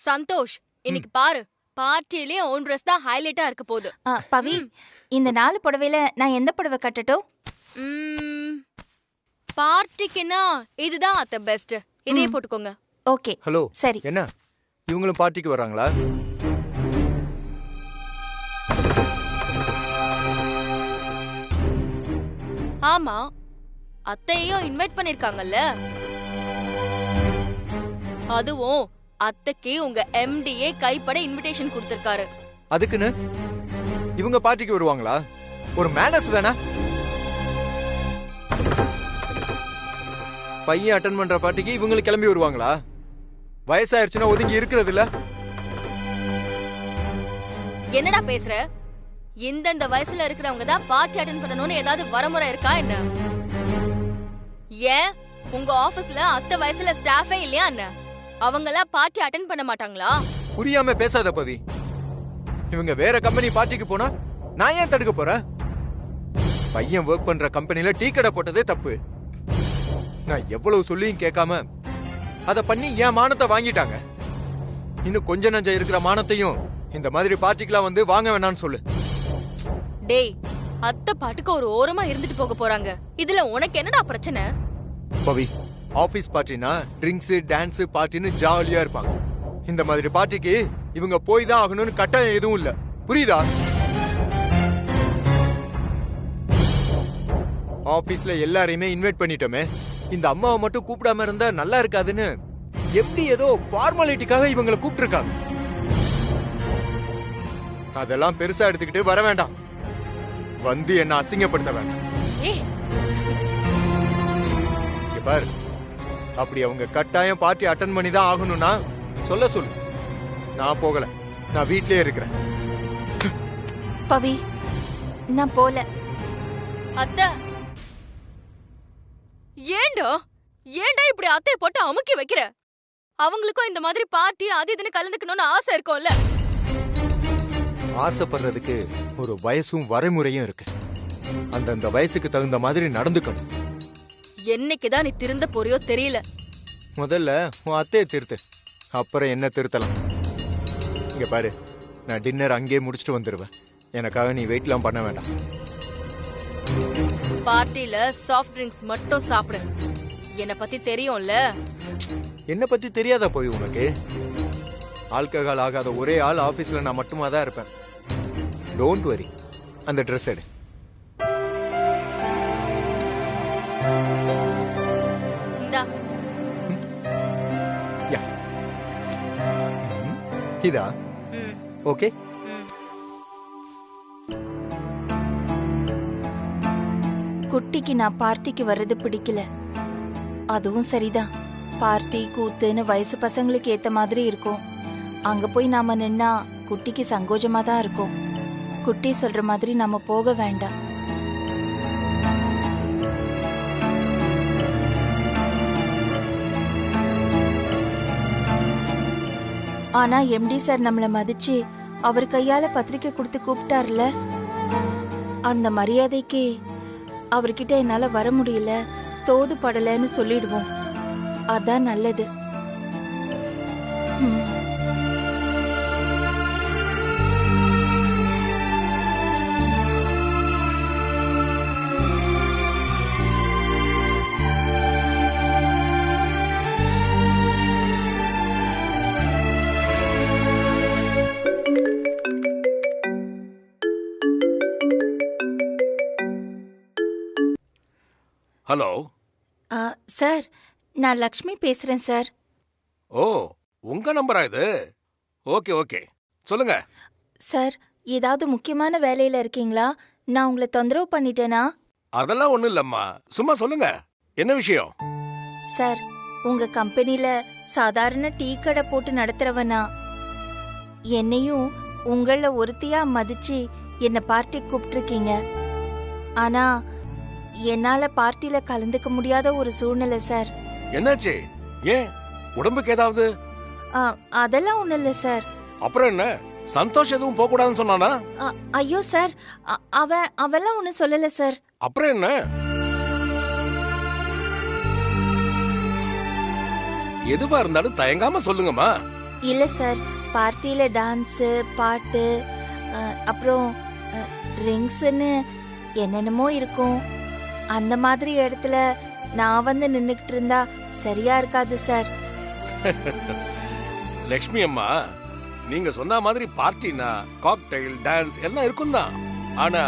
சந்தோஷ், இன்னைக்கு பாரு, பார்ட்டிலே own dress தான் ஹைலைட்டா இருக்க போகுது. பவி, இந்த 4 புடவையில நான் எந்த புடவை கட்டட்டும்? பார்ட்டிக்குன்னா இதுதான் அத்த பெஸ்ட். இதே போட்டுக்கோங்க. ஓகே. ஹலோ, சரி. என்ன இவங்களும் பார்ட்டிக்கு வராங்களா? ஆமா, அத்தையும் இன்வைட் பண்ணிருக்காங்கல்ல. அதுவும் அத்தைக்கு உங்க எம்டிஏ கைப்பட இன்விடேஷன் கொடுத்திருக்காரு. அதுக்குன்னு இவங்க பார்ட்டிக்கு வருவாங்களா? ஒரு மேனர்ஸ் வேணா? பையன் அட்டெண்ட் பண்ற பார்ட்டிக்கு இவங்களுக்கு கிளம்பி வருவாங்களா? வயசாயிருச்சுன்னா ஒதுங்கி இருக்கிறது இல்ல. என்னடா பேசுற? இந்த வயசுல இருக்கிறவங்க தான் பார்ட்டி அட்டெண்ட் பண்ணணும்னு ஏதாவது வரமுறை இருக்கா என்ன? ஏன் உங்க ஆபீஸ்ல அத்தை வயசுல ஸ்டாஃபே இல்லையா என்ன? அவங்களாம் பார்ட்டி அட்டெண்ட் பண்ண மாட்டாங்களா? புரியாம பேசாத பவி. இவங்க வேற கம்பெனி பார்ட்டிக்கு போனா நான் ஏன் தடுக்க போறேன்? பையன் ஒர்க் பண்ற கம்பெனில டீ கடை போட்டதே தப்பு. நான் எவ்வளவு சொல்லியும் கேட்காம அத பண்ணி என் மானத்தை வாங்கிட்டாங்க. இன்னும் கொஞ்ச நஞ்சம் இருக்கிற மானத்தையும் இந்த மாதிரி பார்ட்டிக்கெல்லாம் வந்து வாங்க வேணான்னு சொல்லு. டேய், அத்தை பாட்டுக்கு ஒரு ஓரமா இருந்துட்டு போக போறாங்க. இதுல உனக்கு என்னடா பிரச்சனை? பவி, ஆபீஸ் பார்ட்டினா ட்ரிங்க்ஸ், டான்ஸ், பார்ட்டின்னு ஜாலியா இருப்பாங்க. இந்த மாதிரி பார்ட்டிக்கு இவங்க போய் தான் ஆகணும்னு கட்டாயம் எதுவும் இல்ல. புரியுதா? ஆபீஸ்ல எல்லாரையுமே இன்வைட் பண்ணிட்டோமே, இந்த அம்மாவை மட்டும் கூப்பிடாம இருந்தா நல்லா இருக்காதுன்னு எப்படி ஏதோ ஃபார்மாலிட்டிக்காக இவங்களை கூப்பிட்டுருக்காங்க. அதெல்லாம் பெருசா எடுத்துக்கிட்டு வர வேண்டாம். வந்து என்ன அசிங்கப்படுத்த வேண்டாம். பாரு, அப்படி அவங்க கட்டாயம் பார்ட்டி அட்டெண்ட் பண்ணி தான் ஆகணும்னா சொல்ல சொல்லு. நான் போகல, நான் வீட்லயே இருக்கிறேன். பவி, நான் போல. அத்தை, ஏண்டா இப்படி அத்தைய போட்டு அமுக்கி வைக்கிற? அவங்களுக்கும் இந்த மாதிரி பார்ட்டி அது இதுன்னு கலந்துக்கணும்னு ஆசை இருக்கும்ல. ஆசைப்படுறதுக்கு ஒரு வயசும் வரைமுறையும் இருக்கு. அந்தந்த வயசுக்கு தகுந்த மாதிரி நடந்துக்கணும். என்னைக்குதான் நீ திருந்த போறியோ தெரியல. முதல்ல உன் அத்தையை திருத்து, அப்புறம் என்ன திருத்தலாம். இங்க பாரு, நான் டின்னர் அங்கேயே முடிச்சுட்டு வந்துடுவேன். எனக்காக நீ வெயிட்லாம் பண்ண வேண்டாம். பார்ட்டில சாஃப்ட் ட்ரிங்க்ஸ் மட்டும் சாப்பிடு. என்ன பத்தி தெரியும்ல. என்ன பத்தி தெரியாதா போய் உனக்கு? ஆல்கஹால் ஆகாத ஒரே ஆள் ஆபீஸ்ல நான் மட்டுமா தான் இருப்பேன். Don't worry. அந்த ட்ரெஸ் எடு. இந்தா. யா. இதா? ஓகே. குட்டிக்கு நான் பார்ட்டிக்கு வர்றது பிடிக்கல. அதுவும் சரிதான். பார்ட்டி கூத்துன்னு வயசு பசங்களுக்கு ஏத்த மாதிரி இருக்கும். அங்க போய் நாம நின்னா குட்டிக்கு சங்கோஜமா தான் இருக்கும். குட்டி சொல்ற மாதிரி நாம போக வேண்டாம். ஆனா எம்டி சார் நம்மள மதிச்சு அவர் கையால பத்திரிக்கை கொடுத்து கூப்பிட்டார்ல, அந்த மரியாதைக்கு அவர்கிட்ட என்னால வர முடியல, தோது படலன்னு சொல்லிடுவோம். அதான் நல்லது. ஹலோ சார், நான் லக்ஷ்மி பேசுறேன் சார். ஓ, உங்க நம்பரா இது? ஓகே ஓகே, சொல்லுங்க. சார், ஏதாவது முக்கியமான வேலையில இருக்கீங்களா? நான் உங்களை தொந்தரவு பண்ணிட்டேனா? அதெல்லாம் ஒண்ணும் இல்லம்மா, சும்மா சொல்லுங்க, என்ன விஷயம்? சார், உங்க கம்பெனில சாதாரண டீ கடை போட்டு நடத்துறவனா? என்னையும் உங்கள ஒருத்தியா மதிச்சு என்ன பார்ட்டி கூப்பிட்டுருக்கீங்க. ஆனா என்னால பார்ட்டில கலந்துக்க முடியாத ஒரு சூழ்நிலை சார். என்னாச்சு? ஏன், உடம்புக்கு ஏதாவது? அதெல்லாம் ஒண்ணு இல்ல சார். அப்புறம் என்ன, சந்தோஷ் எதுவும் போக கூடாதுன்னு சொன்னானா? ஐயோ சார், அவெல்லாம் ஒண்ணு சொல்லல சார். அப்புறம் என்ன? எதுவா இருந்தாலும் தயங்காம சொல்லுங்கம்மா. இல்ல சார், பார்ட்டியில டான்ஸ், பாட்டு, அப்புறம் ட்ரிங்க்ஸ்னு என்னென்னமோ இருக்கும். அந்த மாதிரி இடத்துல நான் வந்து நின்னுக்கிட்டு இருந்தா சரியா இருக்காது சார். லக்ஷ்மி அம்மா, நீங்க சொன்ன மாதிரி பார்ட்டினா காக்டெயில், டான்ஸ் எல்லாம் இருக்கும் தான். ஆனா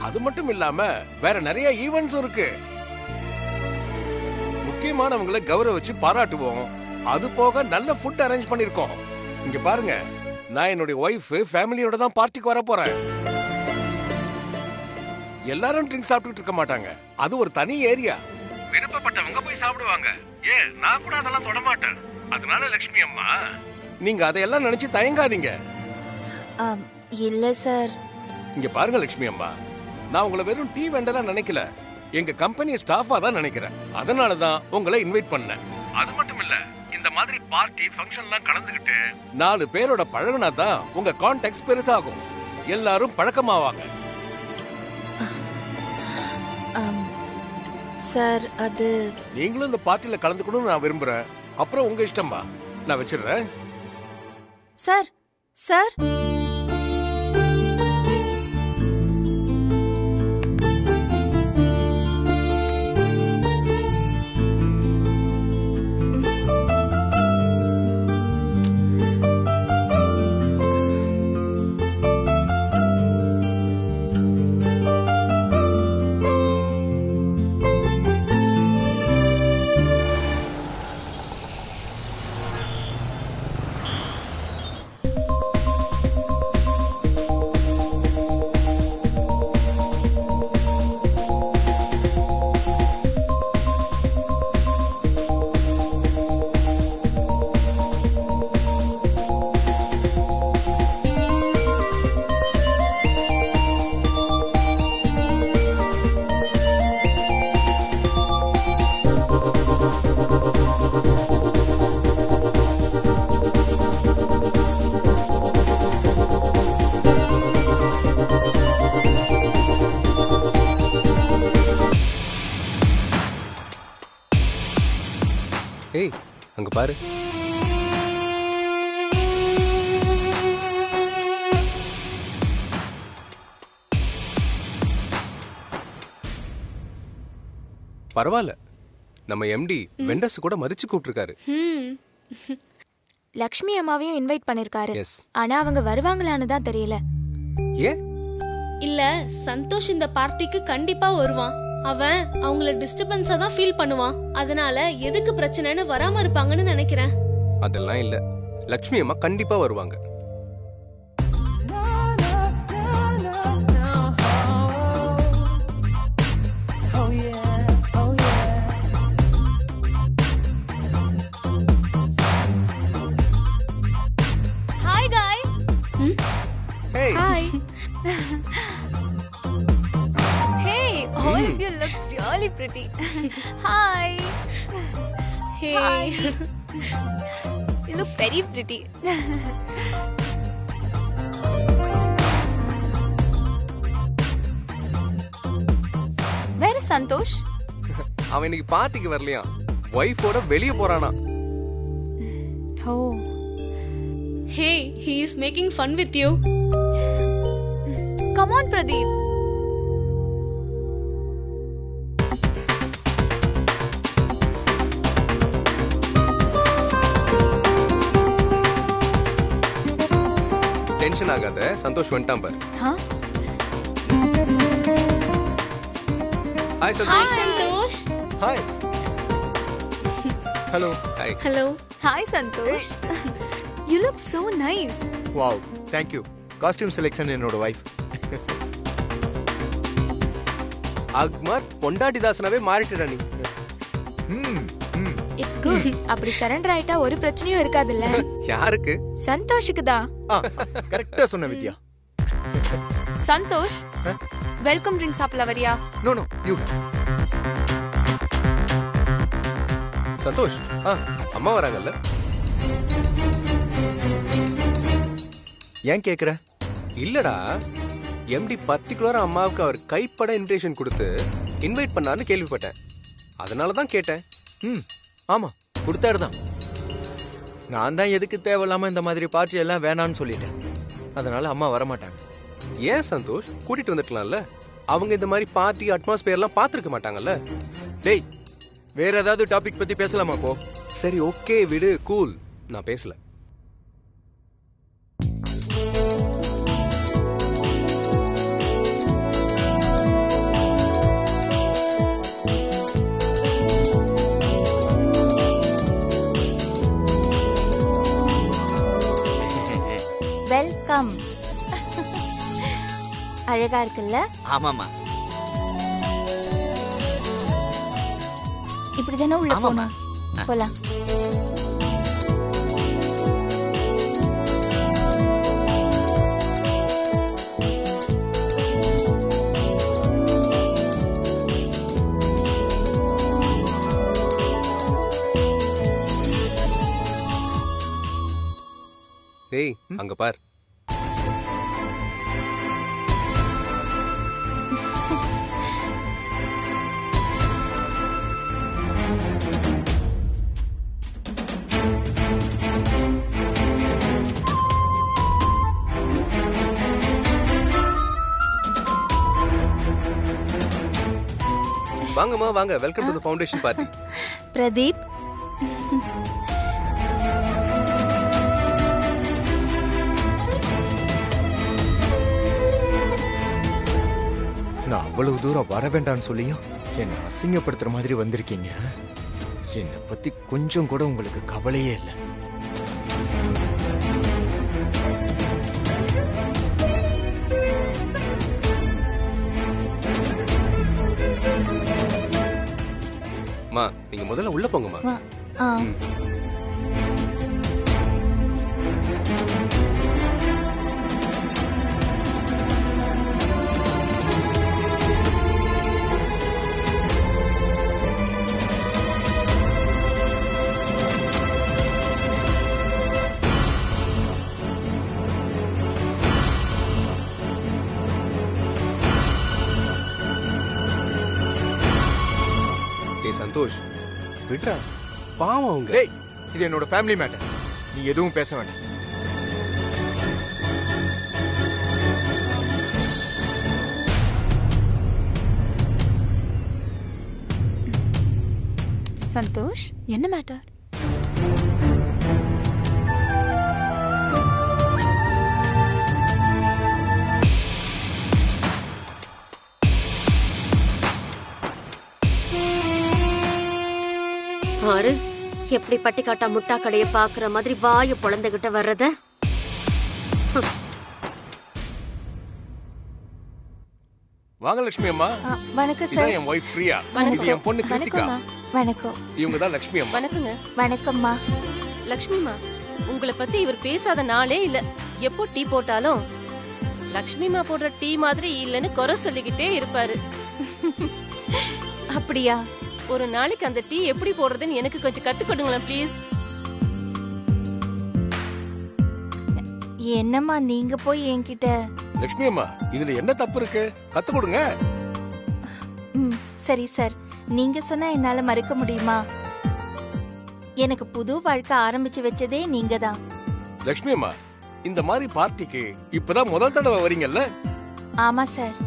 அது மட்டும் இல்லாம வேற நிறைய ஈவென்ட்ஸ் இருக்கு. முக்கியமானவங்களை கௌரவிச்சு பாராட்டுவோம். அது போக நல்ல ஃபுட் அரேஞ்ச் பண்ணிருக்கோம். இங்க பாருங்க, நான் என்னுடைய ஒய்ஃப் ஃபேமிலியோட தான் பார்ட்டிக்கு வர போறேன். எல்லாரும் ட்ரிங்க் சாப்பிட்டுட்டு இருக்க மாட்டாங்க. அது ஒரு தனி ஏரியா. விருப்பப்பட்டவங்க போய் சாப்பிடுவாங்க. ஏன் நான் கூட அதெல்லாம் தொட மாட்டேன். அதனால லக்ஷ்மி அம்மா, நீங்க அதையெல்லாம் நினைச்சு தயங்காதீங்க. இல்ல சார். இங்க பாருங்க லக்ஷ்மி அம்மா, நான் உங்களை வெறும் டீ வெண்டரா நினைக்கல, எங்க கம்பெனி ஸ்டாஃபா தான் நினைக்கிறேன். அதனால தான் உங்களை இன்வைட் பண்ணேன். அது மட்டும் இல்ல, இந்த மாதிரி பார்ட்டி ஃபங்க்ஷன்லாம் கலந்துக்கிட்டு 4 பேரோட பழகுனா தான் உங்க கான்டாக்ட்ஸ் பெருசாகும். எல்லாரும் பழக்கமாவாங்க. சார், அது நீங்களும் இந்த பார்ட்டில கலந்துக்கணும்னு நான் விரும்புறேன். அப்புறம் உங்க இஷ்டமா, நான் வச்சிடுறேன். சார். சார், ஏய், அங்க பாரு. பரவாயில்ல, நம்ம எம்டி வெண்டர்ஸ் கூட மதிச்சு கூப்பிட்டுருக்காரு. லக்ஷ்மி அம்மாவையும் இன்வைட் பண்ணிருக்காரு. எஸ். ஆனா அவங்க வருவாங்களான்னு தான் தெரியல. ஏன்? இல்ல, சந்தோஷ் இந்த பார்ட்டிக்கு கண்டிப்பா வருவான். அவன் அவங்கள டிஸ்டர்பன்ஸா தான் ஃபீல் பண்ணுவான். அதனால எதுக்கு பிரச்சனைன்னு வராம இருப்பாங்கன்னு நினைக்கிறேன். அதெல்லாம் இல்ல, லக்ஷ்மி அம்மா கண்டிப்பா வருவாங்க. Hi guys. Hey. Hi. Hey, all of you look really pretty. Hi. Hey. Hi. You look very pretty. Where is Santosh? அவன் இன்னைக்கு பார்ட்டிக்கு வரலையா, வைஃபோட வெளிய போறானா. Oh. Hey, he is making fun with you. Come on, Pradeep. Tension ஆகாத, சந்தோஷ் வந்துட்டான் பாரு. Huh? Hi Hi, Santosh. Santosh. Hi. Hello. Hi. Hello. Hi, Santosh. You look so nice. Wow, thank you. Costume selection என்னோட wife. Agmark பொண்டாட்டி தாசனாவே மாறிட்டடா நீ. It's good. அப்படி surrender ஆயிட்டா ஒரு பிரச்சனையும் இருக்காதுல்ல. யாருக்கு? சந்தோஷுக்கு தான். கரெக்டா சொன்ன வித்யா. Santosh, welcome drink சாப்பிடல வரியா? No, you. சந்தோஷ், அம்மா வராங்கல்ல? ஏன் கேக்குற? இல்லடா, எம்டி பர்டிகுலரா அம்மாவுக்கு அவர் கைப்பட இன்விடேஷன் கொடுத்து இன்வைட் பண்ணாருன்னு கேள்விப்பட்டேன். அதனால தான் கேட்டேன். ஆமா, கொடுத்தாருதான். நான் தான் எதுக்கு தேவையில்லாம இந்த மாதிரி பார்ட்டி எல்லாம் வேணான்னு சொல்லிட்டேன். அதனால அம்மா வரமாட்டாங்க. ஏன் சந்தோஷ், கூட்டிட்டு வந்துருக்கலாம்ல. அவங்க இந்த மாதிரி பார்ட்டி அட்மாஸ்பியர்லாம் பார்த்துருக்க மாட்டாங்கல்ல. டேய், வேற ஏதாவது டாபிக் பத்தி பேசலாமா போ? சரி ஓகே விடு, கூல். நான் பேசல. வெல்கம். அழகா இருக்குல்ல? ஆமாமா. இப்படிதானே உள்ள போகணும். போலாம். டேய் அங்க பார். வாங்கம்மா வாங்க. Welcome to the foundation party. Pradeep, நான் அவ்வளவு தூரம் வர வேண்டாம்னு சொல்லியும் என்னை அசிங்கப்படுத்துற மாதிரி வந்திருக்கீங்க. என்னை பத்தி கொஞ்சம் கூட உங்களுக்கு கவலையே இல்லை. மா நீங்க முதல்ல உள்ள போங்கம்மா. வா. ஆ. சந்தோஷ் விட்றா, பாவம் அவங்க. டேய், இது என்னோட ஃபேமிலி மேட்டர். நீ எதுவும் பேச வேண்டாம். சந்தோஷ், என்ன மேட்டர்? பாரு எப்படி பட்டிக்காட்டா முட்டா கடைய பாக்குற மாதிரி வாய பொழந்துகிட்ட வர்றத. வாங்க லட்சுமி அம்மா. வணக்கம் இதான் சார். என் ஒய்ஃப் பிரியா. இது என் பொண்ணு கிருத்திகா. வணக்கம். இவங்க தான் லட்சுமி அம்மா. வணக்கங்க. வணக்கம்மா. லக்ஷ்மிமா, உங்களை பத்தி இவர் பேசாத நாளே இல்ல. எப்போ டீ போட்டாலும் லக்ஷ்மிமா போடுற டீ மாதிரி இல்லன்னு குறை சொல்லிக்கிட்டே இருப்பாரு. அப்படியா? ஒரு நாளைக்கு அந்த டீ எப்படி போடுறதுன்னு எனக்கு கொஞ்சம் கத்து கொடுங்களேன் ப்ளீஸ். என்னம்மா நீங்க போய் என்கிட்ட? லட்சுமி அம்மா, இதுல என்ன தப்பு இருக்கு? கத்து கொடுங்க. சரி சார், நீங்க சொன்னா என்னால மறக்க முடியுமா? எனக்கு புது வாழ்க்கை ஆரம்பிச்சு வச்சதே நீங்க தான். லட்சுமி அம்மா, இந்த மாதிரி பார்ட்டிக்கு இப்பதான் முதல் தடவை வரீங்கல்ல? ஆமா சார்.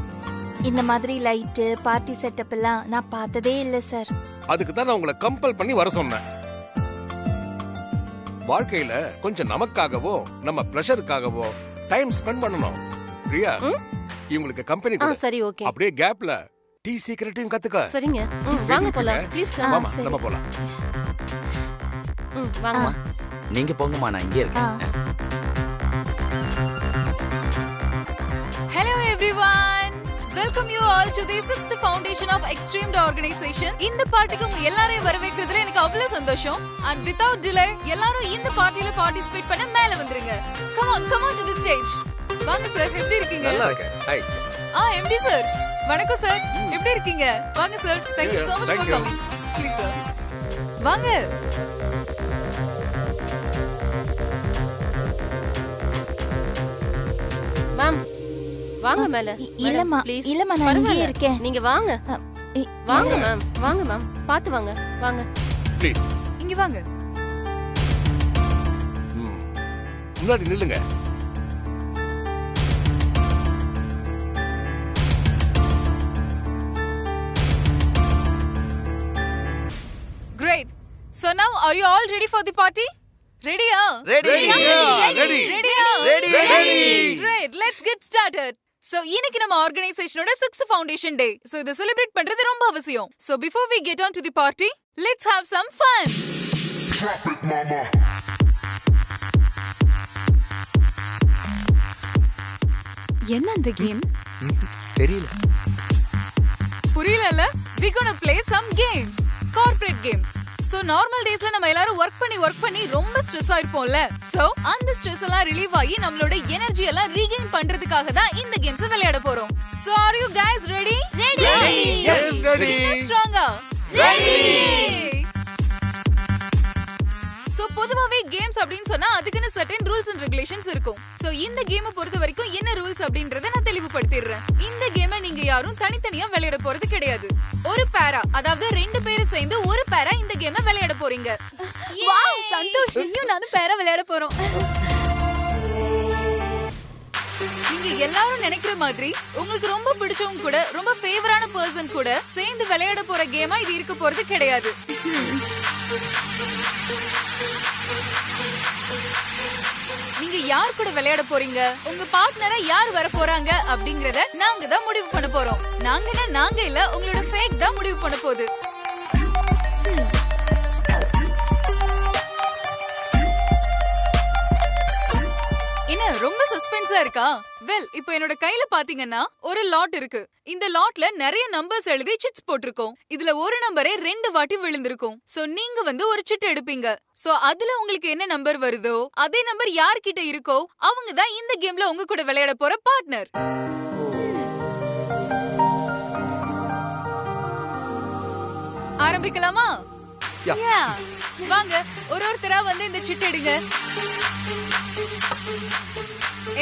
இந்த மாதிரி லைட்டு பார்ட்டி செட்டப் எல்லாம் நான் பார்த்ததே இல்ல சார். அதுக்கு தான் நான் உங்களை கம்பல் பண்ணி வர சொன்னேன். வாழ்க்கையில கொஞ்சம் நமக்காகவோ நம்ம ப்ளஷருக்காகவோ டைம் ஸ்பெண்ட் பண்ணணும். பிரியா, இவங்களுக்கு கம்பெனி கொடு. சரி ஓகே. அப்படியே கேப்ல டீ சீக்ரெட்டையும் கத்துக்க. சரிங்க. வாங்க போலாம் ப்ளீஸ். வாமா, நம்ம போலாம். வாங்க. நீங்க போங்கம்மா, நான் இங்கே இருக்கேன். Hello everyone. Welcome you all to the 6th Foundation of Extreme Organization. இந்த பார்ட்டிக்கு உங்க எல்லாரையும் வரவேற்கிறதுல எனக்கு அவ்வளவு சந்தோஷம். And without delay, எல்லாரும் இந்த பார்ட்டில பார்ட்டிசிபேட் பண்ண மேல வந்துருங்க. Come on to the stage. வாங்க சார், எப்படி இருக்கீங்க? நல்லா இருக்கேன். ஹாய். MD sir. வணக்கம் சார். எப்படி இருக்கீங்க? வாங்க sir. Thank you so much for coming. Please sir. வாங்க. மேம் வாங்க மேல. இல்லம்மா, ப்ளீஸ். இல்லம்மா நான் இங்கே இருக்கேன். நீங்க வாங்க. வாங்க மேம், வாங்க மேம். பாத்து வாங்க. வாங்க. ப்ளீஸ். இங்க வாங்க. முன்னாடி நில்லுங்க. Great. So now are you all ready for the party? Ready? Ready. Ready. Great. Let's get started. So இன்னைக்கு நம்ம ஆர்கனைசேஷனோட 6th ஃபவுண்டேஷன் டே. So இத செலிப்ரேட் பண்றது ரொம்ப அவசியம். So before we get on to the party, let's have some fun. Drop it, mama. என்ன அந்த game? தெரியல. புரியலல? We gonna play some games. Corporate games. So normal டேஸ்ல நம்ம எல்லாரும் வர்க் பண்ணி ரொம்ப ஸ்ட்ரெஸ் ஆயிருப்போம்ல. So அந்த ஸ்ட்ரெஸ் எல்லாம் ரிலீவ் ஆகி நம்மளோட எனர்ஜி எல்லாம் ரீகெயின் பண்றதுக்காக தான் இந்த கேம்ஸ் விளையாட போறோம். So are you guys ready? Yes, ready. Stronger. Ready. So பொதுவாவே கேம்ஸ் அப்படினு சொன்னா அதுக்குன்னு certain rules and regulations இருக்கும். So இந்த கேமை பொறுத்த வரைக்கும் என்ன ரூல்ஸ் அப்படின்றத நான் தெளிவுபடுத்திடுறேன். இந்த கேமை நீங்க யாரும் தனித்தனியா விளையாட போறது கிடையாது. ஒரு பேரா, அதாவது 2 பேர் சேர்ந்து ஒரு பேரா இந்த கேமை விளையாட போறீங்க. வாவ், சந்தோஷ், நீயும் நானும் பேரா விளையாட போறோம். நீங்க எல்லாரும் நினைக்கிற மாதிரி உங்களுக்கு ரொம்ப பிடிச்சவங்க கூட, ரொம்ப ஃபேவரான பர்சன் கூட சேர்ந்து விளையாட போற கேமா இது இருக்க போறது கிடையாது. நீங்க யார் கூட விளையாட போறீங்க, உங்க பார்ட்னரா யார் வர போறாங்க அப்படிங்கறத நாங்க தான் முடிவு பண்ண போறோம். நாங்க இல்ல, உங்களோட ஃபேக் தான் முடிவு பண்ண போகுது. என்ன ரொம்ப சஸ்பென்ஸா இருக்கா? வெல், இப்போ என்னோட கையில பாத்தீங்கன்னா ஒரு லாட் இருக்கு. இந்த லாட்ல நிறைய நம்பர்ஸ் எழுதி சிட்ஸ் போட்டிருக்கோம். இதுல ஒரு நம்பரே 2 வாட்டி விழுந்திருக்கும். சோ நீங்க ஒரு சிட் எடுப்பீங்க. சோ அதுல உங்களுக்கு என்ன நம்பர் வருதோ அதே நம்பர் யார்கிட்ட இருக்கோ அவங்க தான் இந்த கேம்ல உங்க கூட விளையாட போற பார்ட்னர். ஆரம்பிக்கலாமா? வாங்க, ஒருத்தரா வந்து இந்த சிட் எடுங்க.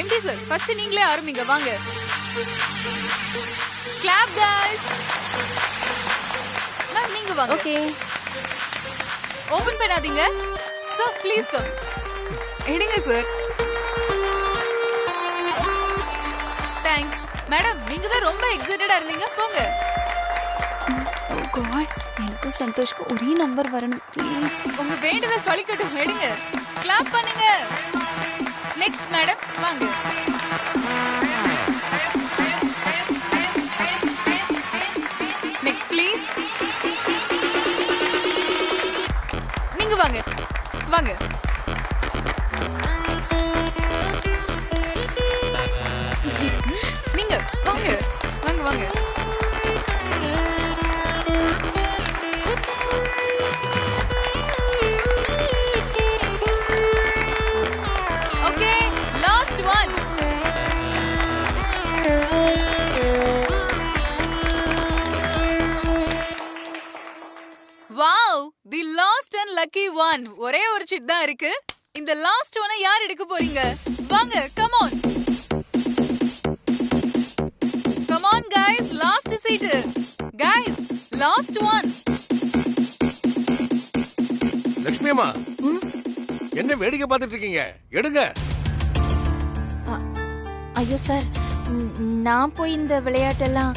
எம்டி சார், ஃபர்ஸ்ட் நீங்களே ஆரம்பிங்க. வாங்க. Clap guys. நீங்க வாங்க. ஓகே. ஓபன் பண்ணாதீங்க. Sir please come. எடுங்க சார். தேங்க்ஸ். மேடம், நீங்க தான் ரொம்ப எக்ஸைட்டடா இருந்தீங்க. போங்க. ஓ காட், எனக்கு சந்தோஷ்க்கு ஒரே நம்பர் வரணும் ப்ளீஸ். உங்க வேண்டுதல் பலிக்கட்டும். எடுங்க. கிளாப் பண்ணுங்க. நெக்ஸ்ட் மேடம், வாங்க. Next please. நீங்க வாங்க. வாங்க. நீங்க வாங்க. வாங்க வாங்க. Okay, last one. Wow, the last and lucky one. ஒரே ஒரு சிட் தான் இருக்கு. இந்த லாஸ்ட் ஒன்னை யார் எடுக்க போறீங்க? வாங்க, come on. Come on guys, last seat. Guys, last one. Lakshmi அம்மா, என்ன வேடிக்கை பார்த்துட்டு இருக்கீங்க? எடுங்க. ஐயோ சார், நான் போய் இந்த விளையாட்டெல்லாம்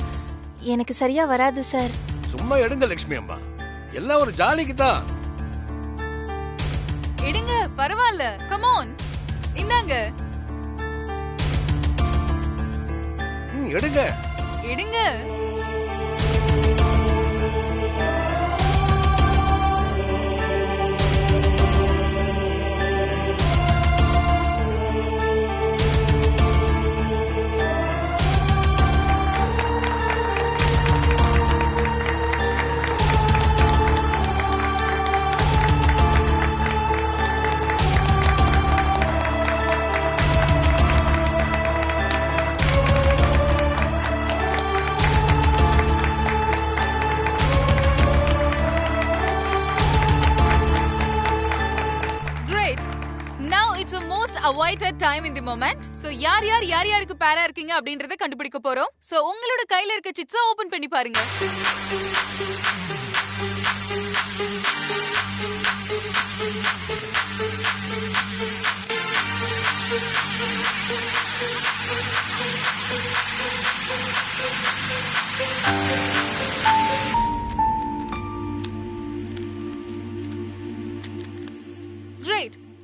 எனக்கு சரியா வராது சார். சும்மா எடுங்க லட்சுமி அம்மா, எல்லாம் ஒரு ஜாலிக்கு தான். எடுங்க, பரவாயில்ல. கம் ஆன், இந்தாங்க. எடுங்க. எடுங்க. Awaited time in the moment. So யாருக்கு பேரா இருக்கீங்க அப்படின்றத கண்டுபிடிக்க போறோம். So உங்களோட கையில இருக்க சிட்ஸை ஓபன் பண்ணி பாருங்க.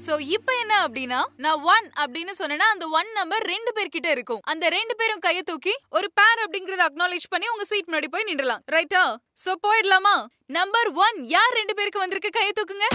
சோ இப்போ என்ன அப்படின்னா நான் 1 அப்படின்னு சொன்னேன்னா அந்த 1 நம்பர் 2 பேர்கிட்ட இருக்கும். அந்த 2 பேரும் கையை தூக்கி ஒரு பேர் அப்படிங்கறத அக்னாலேஜ் பண்ணி உங்க சீட் முன்னாடி போய் நின்றலாம். ரைட்டா? சோ போயிடலாமா? நம்பர் 1 யார் 2 பேருக்கு வந்திருக்கு கையை தூக்குங்க.